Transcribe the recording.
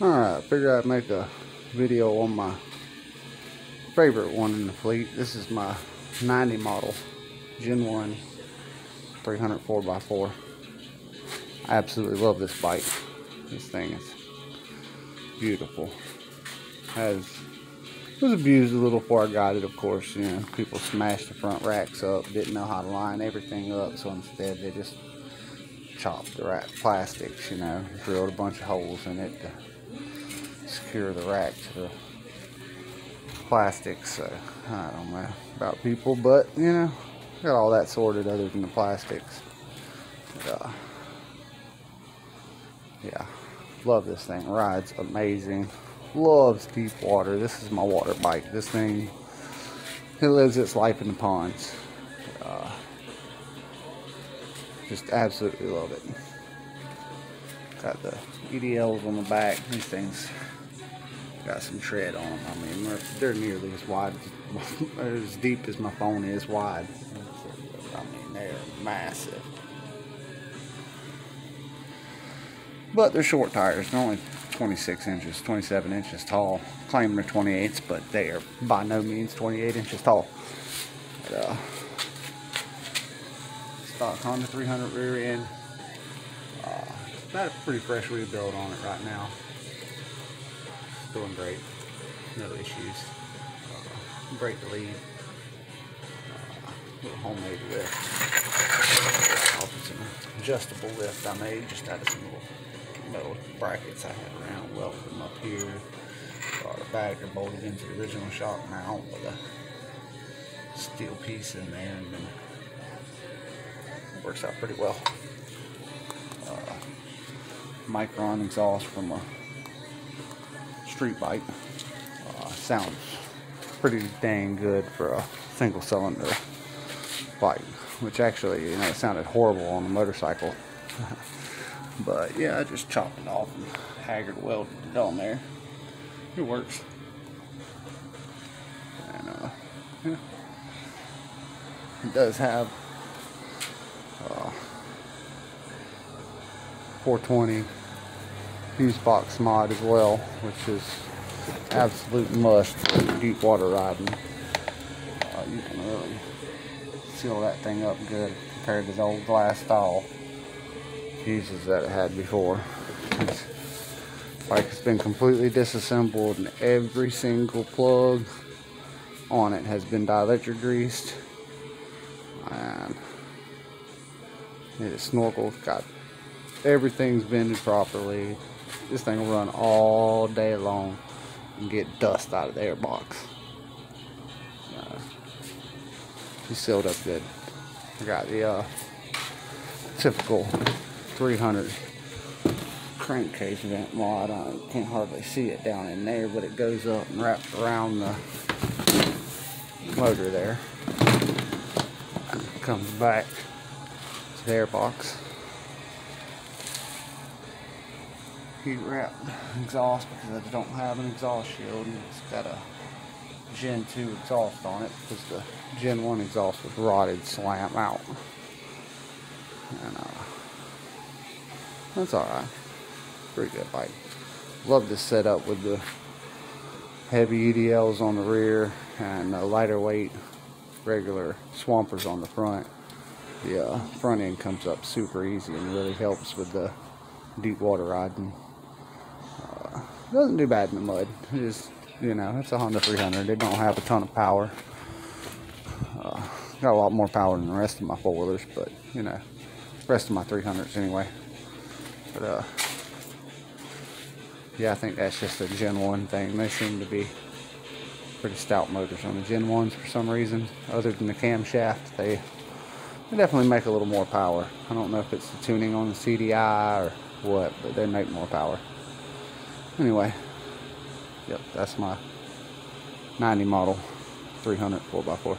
Alright, figured I'd make a video on my favorite one in the fleet. This is my 90 model Gen 1 300 4x4. I absolutely love this bike. This thing is beautiful. It was abused a little before I got it, of course. You know, people smashed the front racks up, didn't know how to line everything up, so instead they just chopped the rack plastics, you know, drilled a bunch of holes in it to secure the rack to the plastics. So I don't know about people, but you know, got all that sorted other than the plastics. But, yeah, love this thing. Rides amazing. Loves deep water. This is my water bike. This thing, it lives its life in the ponds. Just absolutely love it. Got the EDLs on the back. These things got some tread on them. I mean, they're nearly as wide, as deep as my phone is wide. I mean, they're massive. But they're short tires. They're only 26 inches, 27 inches tall. Claim they're 28s, but they are by no means 28 inches tall. But, stock Honda 300 rear end. Got a pretty fresh rebuild on it right now. It's doing great. No issues. Brake lead. Little homemade lift. It's an adjustable lift I made just out of some little metal brackets I had around. Welded them up here. Got a bagger bolted into the original shock mount with a steel piece in there, and then it works out pretty well. Micron exhaust from a street bike. Sounds pretty dang good for a single cylinder bike, which actually, you know, it sounded horrible on the motorcycle. But yeah, I just chopped it off and haggard welded it on there. It works. And yeah. It does have 420 fuse box mod as well, which is absolute must for deep water riding. You can really seal that thing up good compared to the old glass style fuses that it had before. This bike has been completely disassembled and every single plug on it has been dielectric greased, and it is snorkeled. Got everything's bended properly. This thing will run all day long and get dust out of the airbox. She's sealed up good. I got the typical 300 crankcase vent mod. I can't hardly see it down in there, but it goes up and wraps around the motor there. Comes back to the airbox. Heat wrapped exhaust because I don't have an exhaust shield, and it's got a Gen 2 exhaust on it because the Gen 1 exhaust was rotted slam out. And that's alright. Pretty good bike. Love this setup with the heavy EDLs on the rear and the lighter weight regular swampers on the front. The front end comes up super easy and really helps with the deep water riding. Doesn't do bad in the mud. It is, you know, it's a Honda 300. It don't have a ton of power. Got a lot more power than the rest of my four-wheelers, but you know, the rest of my 300s anyway. But yeah, I think that's just a Gen 1 thing. They seem to be pretty stout motors on the Gen 1s for some reason. Other than the camshaft, they definitely make a little more power. I don't know if it's the tuning on the CDI or what, but they make more power. Anyway, yep, that's my 90 model 300 4x4.